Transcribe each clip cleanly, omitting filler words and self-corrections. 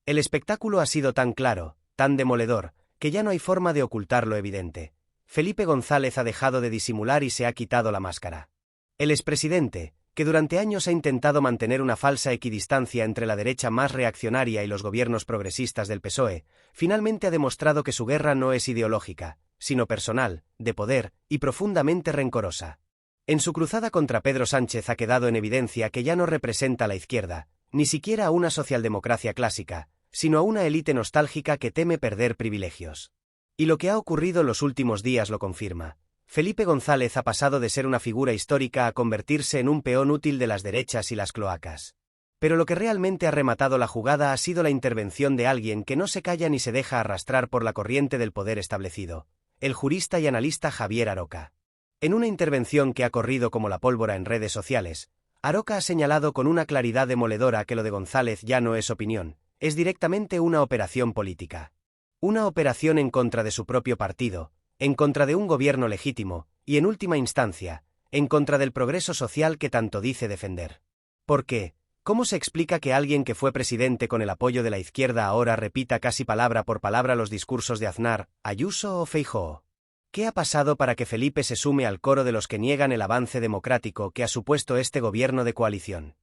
El espectáculo ha sido tan claro, tan demoledor, que ya no hay forma de ocultar lo evidente. Felipe González ha dejado de disimular y se ha quitado la máscara. El expresidente, que durante años ha intentado mantener una falsa equidistancia entre la derecha más reaccionaria y los gobiernos progresistas del PSOE, finalmente ha demostrado que su guerra no es ideológica, sino personal, de poder y profundamente rencorosa. En su cruzada contra Pedro Sánchez ha quedado en evidencia que ya no representa a la izquierda, ni siquiera a una socialdemocracia clásica, sino a una élite nostálgica que teme perder privilegios. Y lo que ha ocurrido los últimos días lo confirma. Felipe González ha pasado de ser una figura histórica a convertirse en un peón útil de las derechas y las cloacas. Pero lo que realmente ha rematado la jugada ha sido la intervención de alguien que no se calla ni se deja arrastrar por la corriente del poder establecido, el jurista y analista Javier Aroca. En una intervención que ha corrido como la pólvora en redes sociales, Aroca ha señalado con una claridad demoledora que lo de González ya no es opinión, es directamente una operación política. Una operación en contra de su propio partido, en contra de un gobierno legítimo, y en última instancia, en contra del progreso social que tanto dice defender. ¿Por qué? ¿Cómo se explica que alguien que fue presidente con el apoyo de la izquierda ahora repita casi palabra por palabra los discursos de Aznar, Ayuso o Feijóo? ¿Qué ha pasado para que Felipe se sume al coro de los que niegan el avance democrático que ha supuesto este gobierno de coalición?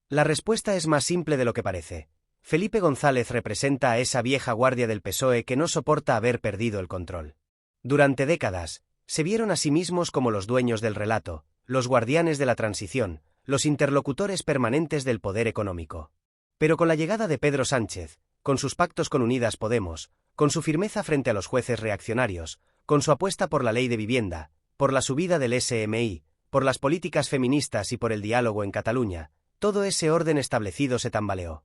La respuesta es más simple de lo que parece. Felipe González representa a esa vieja guardia del PSOE que no soporta haber perdido el control. Durante décadas, se vieron a sí mismos como los dueños del relato, los guardianes de la transición, los interlocutores permanentes del poder económico. Pero con la llegada de Pedro Sánchez, con sus pactos con Unidas Podemos, con su firmeza frente a los jueces reaccionarios, con su apuesta por la ley de vivienda, por la subida del SMI, por las políticas feministas y por el diálogo en Cataluña, todo ese orden establecido se tambaleó.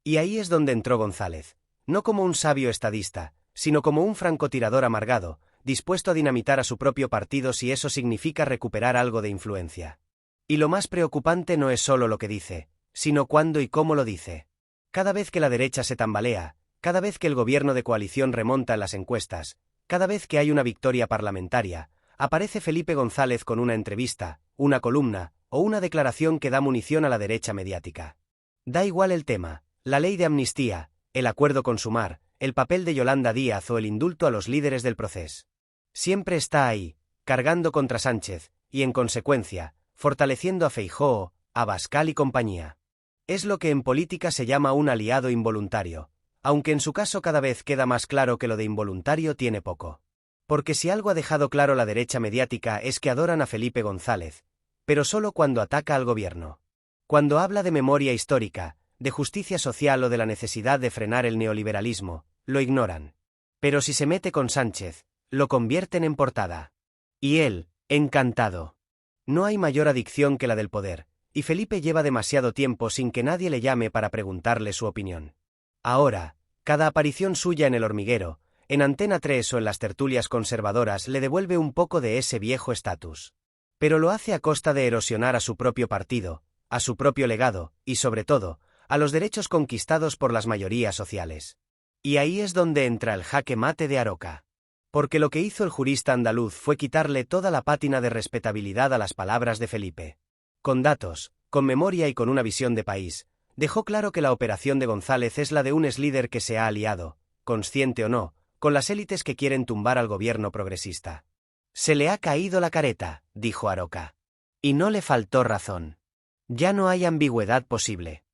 Y ahí es donde entró González, no como un sabio estadista, sino como un francotirador amargado, dispuesto a dinamitar a su propio partido si eso significa recuperar algo de influencia. Y lo más preocupante no es solo lo que dice, sino cuándo y cómo lo dice. Cada vez que la derecha se tambalea, cada vez que el gobierno de coalición remonta en las encuestas, cada vez que hay una victoria parlamentaria, aparece Felipe González con una entrevista, una columna o una declaración que da munición a la derecha mediática. Da igual el tema, la ley de amnistía, el acuerdo con Sumar, el papel de Yolanda Díaz o el indulto a los líderes del proceso. Siempre está ahí, cargando contra Sánchez, y en consecuencia, fortaleciendo a Feijóo, a Abascal y compañía. Es lo que en política se llama un aliado involuntario, aunque en su caso cada vez queda más claro que lo de involuntario tiene poco. Porque si algo ha dejado claro la derecha mediática es que adoran a Felipe González, pero solo cuando ataca al gobierno. Cuando habla de memoria histórica, de justicia social o de la necesidad de frenar el neoliberalismo, lo ignoran. Pero si se mete con Sánchez, lo convierten en portada. Y él, encantado. No hay mayor adicción que la del poder, y Felipe lleva demasiado tiempo sin que nadie le llame para preguntarle su opinión. Ahora, cada aparición suya en El Hormiguero, en Antena 3 o en las tertulias conservadoras le devuelve un poco de ese viejo estatus. Pero lo hace a costa de erosionar a su propio partido, a su propio legado, y sobre todo, a los derechos conquistados por las mayorías sociales. Y ahí es donde entra el jaque mate de Aroca. Porque lo que hizo el jurista andaluz fue quitarle toda la pátina de respetabilidad a las palabras de Felipe. Con datos, con memoria y con una visión de país, dejó claro que la operación de González es la de un exlíder que se ha aliado, consciente o no, con las élites que quieren tumbar al gobierno progresista. Se le ha caído la careta, dijo Aroca. Y no le faltó razón. Ya no hay ambigüedad posible.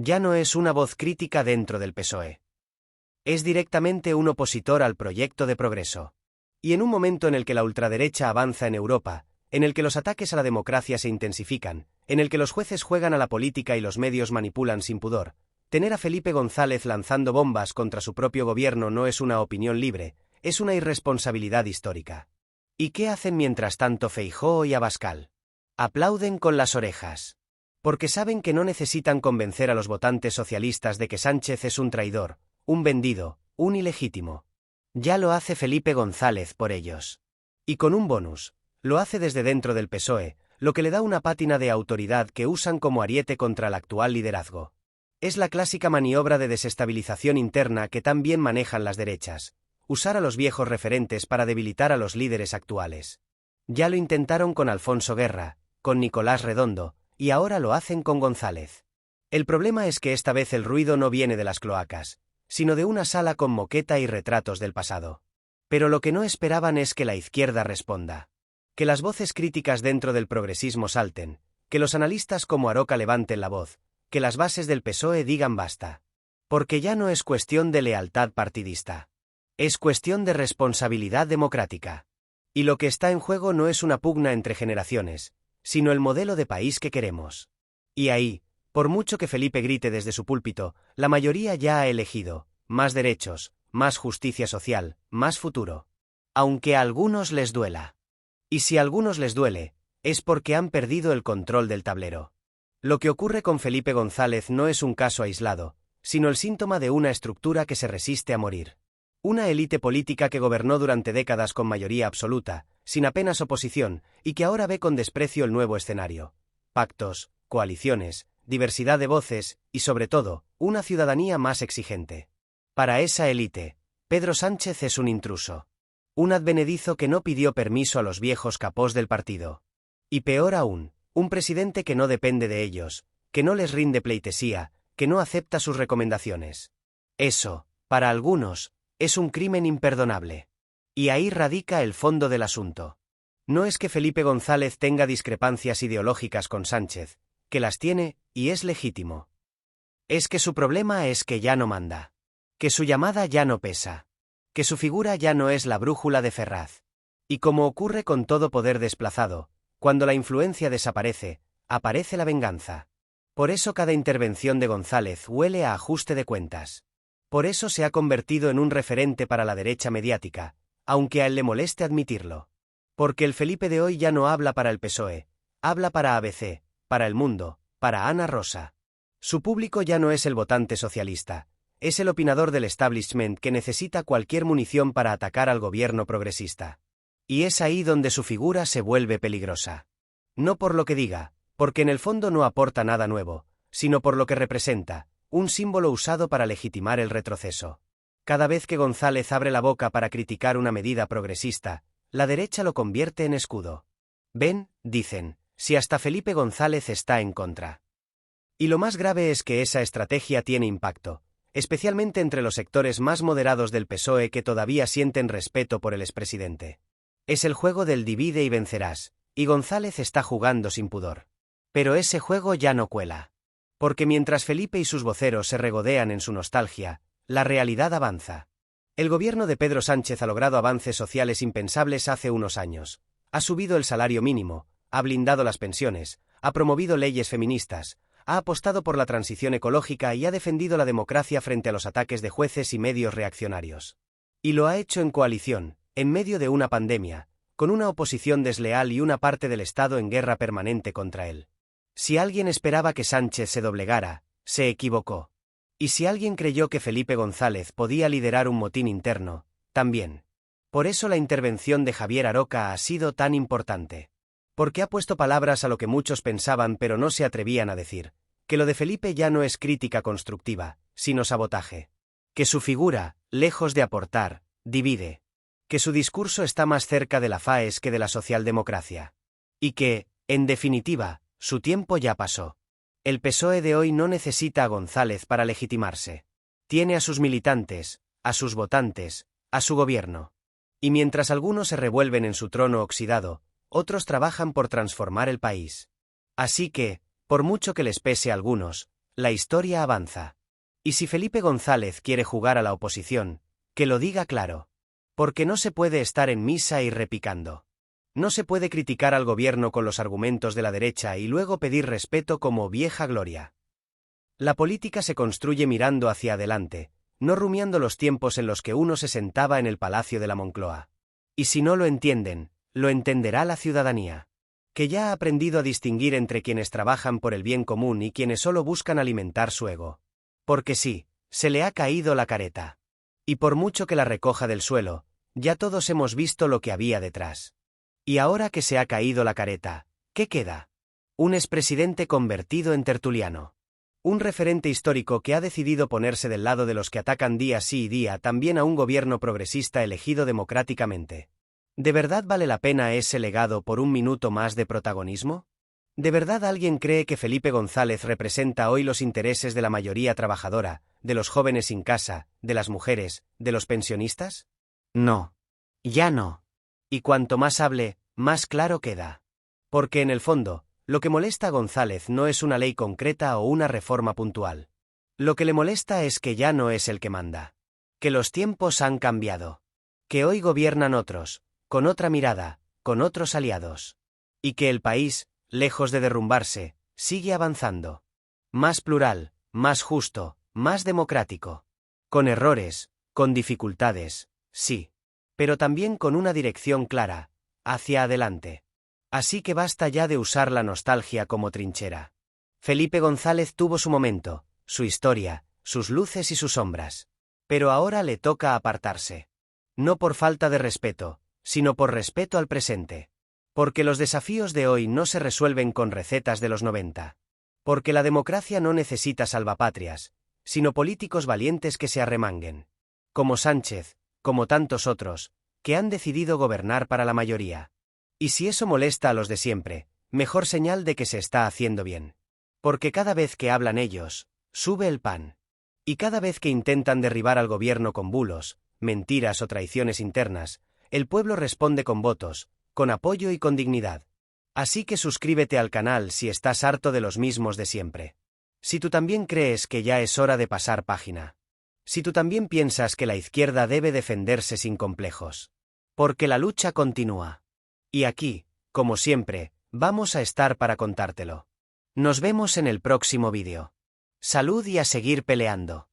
Ya no es una voz crítica dentro del PSOE. Es directamente un opositor al proyecto de progreso. Y en un momento en el que la ultraderecha avanza en Europa, en el que los ataques a la democracia se intensifican, en el que los jueces juegan a la política y los medios manipulan sin pudor, tener a Felipe González lanzando bombas contra su propio gobierno no es una opinión libre, es una irresponsabilidad histórica. ¿Y qué hacen mientras tanto Feijóo y Abascal? Aplauden con las orejas. Porque saben que no necesitan convencer a los votantes socialistas de que Sánchez es un traidor, un vendido, un ilegítimo. Ya lo hace Felipe González por ellos. Y con un bonus, lo hace desde dentro del PSOE, lo que le da una pátina de autoridad que usan como ariete contra el actual liderazgo. Es la clásica maniobra de desestabilización interna que tan bien manejan las derechas, usar a los viejos referentes para debilitar a los líderes actuales. Ya lo intentaron con Alfonso Guerra, con Nicolás Redondo, y ahora lo hacen con González. El problema es que esta vez el ruido no viene de las cloacas, sino de una sala con moqueta y retratos del pasado. Pero lo que no esperaban es que la izquierda responda. Que las voces críticas dentro del progresismo salten, que los analistas como Aroca levanten la voz, que las bases del PSOE digan basta. Porque ya no es cuestión de lealtad partidista. Es cuestión de responsabilidad democrática. Y lo que está en juego no es una pugna entre generaciones, sino el modelo de país que queremos. Y ahí, por mucho que Felipe grite desde su púlpito, la mayoría ya ha elegido más derechos, más justicia social, más futuro. Aunque a algunos les duela. Y si a algunos les duele, es porque han perdido el control del tablero. Lo que ocurre con Felipe González no es un caso aislado, sino el síntoma de una estructura que se resiste a morir. Una élite política que gobernó durante décadas con mayoría absoluta, sin apenas oposición, y que ahora ve con desprecio el nuevo escenario. Pactos, coaliciones, diversidad de voces, y sobre todo, una ciudadanía más exigente. Para esa élite, Pedro Sánchez es un intruso. Un advenedizo que no pidió permiso a los viejos capós del partido. Y peor aún, un presidente que no depende de ellos, que no les rinde pleitesía, que no acepta sus recomendaciones. Eso, para algunos, es un crimen imperdonable. Y ahí radica el fondo del asunto. No es que Felipe González tenga discrepancias ideológicas con Sánchez, que las tiene, y es legítimo. Es que su problema es que ya no manda. Que su llamada ya no pesa. Que su figura ya no es la brújula de Ferraz. Y como ocurre con todo poder desplazado, cuando la influencia desaparece, aparece la venganza. Por eso cada intervención de González huele a ajuste de cuentas. Por eso se ha convertido en un referente para la derecha mediática, aunque a él le moleste admitirlo. Porque el Felipe de hoy ya no habla para el PSOE, habla para ABC, para El Mundo, para Ana Rosa. Su público ya no es el votante socialista, es el opinador del establishment que necesita cualquier munición para atacar al gobierno progresista. Y es ahí donde su figura se vuelve peligrosa. No por lo que diga, porque en el fondo no aporta nada nuevo, sino por lo que representa, un símbolo usado para legitimar el retroceso. Cada vez que González abre la boca para criticar una medida progresista, la derecha lo convierte en escudo. Ven, dicen, si hasta Felipe González está en contra. Y lo más grave es que esa estrategia tiene impacto, especialmente entre los sectores más moderados del PSOE que todavía sienten respeto por el expresidente. Es el juego del divide y vencerás, y González está jugando sin pudor. Pero ese juego ya no cuela. Porque mientras Felipe y sus voceros se regodean en su nostalgia, la realidad avanza. El gobierno de Pedro Sánchez ha logrado avances sociales impensables hace unos años. Ha subido el salario mínimo, ha blindado las pensiones, ha promovido leyes feministas, ha apostado por la transición ecológica y ha defendido la democracia frente a los ataques de jueces y medios reaccionarios. Y lo ha hecho en coalición, en medio de una pandemia, con una oposición desleal y una parte del Estado en guerra permanente contra él. Si alguien esperaba que Sánchez se doblegara, se equivocó. Y si alguien creyó que Felipe González podía liderar un motín interno, también. Por eso la intervención de Javier Aroca ha sido tan importante. Porque ha puesto palabras a lo que muchos pensaban pero no se atrevían a decir, que lo de Felipe ya no es crítica constructiva, sino sabotaje. Que su figura, lejos de aportar, divide. Que su discurso está más cerca de la FAES que de la socialdemocracia. Y que, en definitiva, su tiempo ya pasó. El PSOE de hoy no necesita a González para legitimarse. Tiene a sus militantes, a sus votantes, a su gobierno. Y mientras algunos se revuelven en su trono oxidado, otros trabajan por transformar el país. Así que, por mucho que les pese a algunos, la historia avanza. Y si Felipe González quiere jugar a la oposición, que lo diga claro. Porque no se puede estar en misa y repicando. No se puede criticar al gobierno con los argumentos de la derecha y luego pedir respeto como vieja gloria. La política se construye mirando hacia adelante, no rumiando los tiempos en los que uno se sentaba en el Palacio de la Moncloa. Y si no lo entienden, lo entenderá la ciudadanía, que ya ha aprendido a distinguir entre quienes trabajan por el bien común y quienes solo buscan alimentar su ego. Porque sí, se le ha caído la careta. Y por mucho que la recoja del suelo, ya todos hemos visto lo que había detrás. Y ahora que se ha caído la careta, ¿qué queda? Un expresidente convertido en tertuliano. Un referente histórico que ha decidido ponerse del lado de los que atacan día sí y día también a un gobierno progresista elegido democráticamente. ¿De verdad vale la pena ese legado por un minuto más de protagonismo? ¿De verdad alguien cree que Felipe González representa hoy los intereses de la mayoría trabajadora, de los jóvenes sin casa, de las mujeres, de los pensionistas? No. Ya no. Y cuanto más hable, más claro queda. Porque en el fondo, lo que molesta a González no es una ley concreta o una reforma puntual. Lo que le molesta es que ya no es el que manda. Que los tiempos han cambiado. Que hoy gobiernan otros, con otra mirada, con otros aliados. Y que el país, lejos de derrumbarse, sigue avanzando. Más plural, más justo, más democrático. Con errores, con dificultades, sí. Pero también con una dirección clara, hacia adelante. Así que basta ya de usar la nostalgia como trinchera. Felipe González tuvo su momento, su historia, sus luces y sus sombras. Pero ahora le toca apartarse. No por falta de respeto, sino por respeto al presente. Porque los desafíos de hoy no se resuelven con recetas de los 90. Porque la democracia no necesita salvapatrias, sino políticos valientes que se arremanguen. Como Sánchez, como tantos otros, que han decidido gobernar para la mayoría. Y si eso molesta a los de siempre, mejor señal de que se está haciendo bien. Porque cada vez que hablan ellos, sube el pan. Y cada vez que intentan derribar al gobierno con bulos, mentiras o traiciones internas, el pueblo responde con votos, con apoyo y con dignidad. Así que suscríbete al canal si estás harto de los mismos de siempre. Si tú también crees que ya es hora de pasar página. Si tú también piensas que la izquierda debe defenderse sin complejos. Porque la lucha continúa. Y aquí, como siempre, vamos a estar para contártelo. Nos vemos en el próximo vídeo. Salud y a seguir peleando.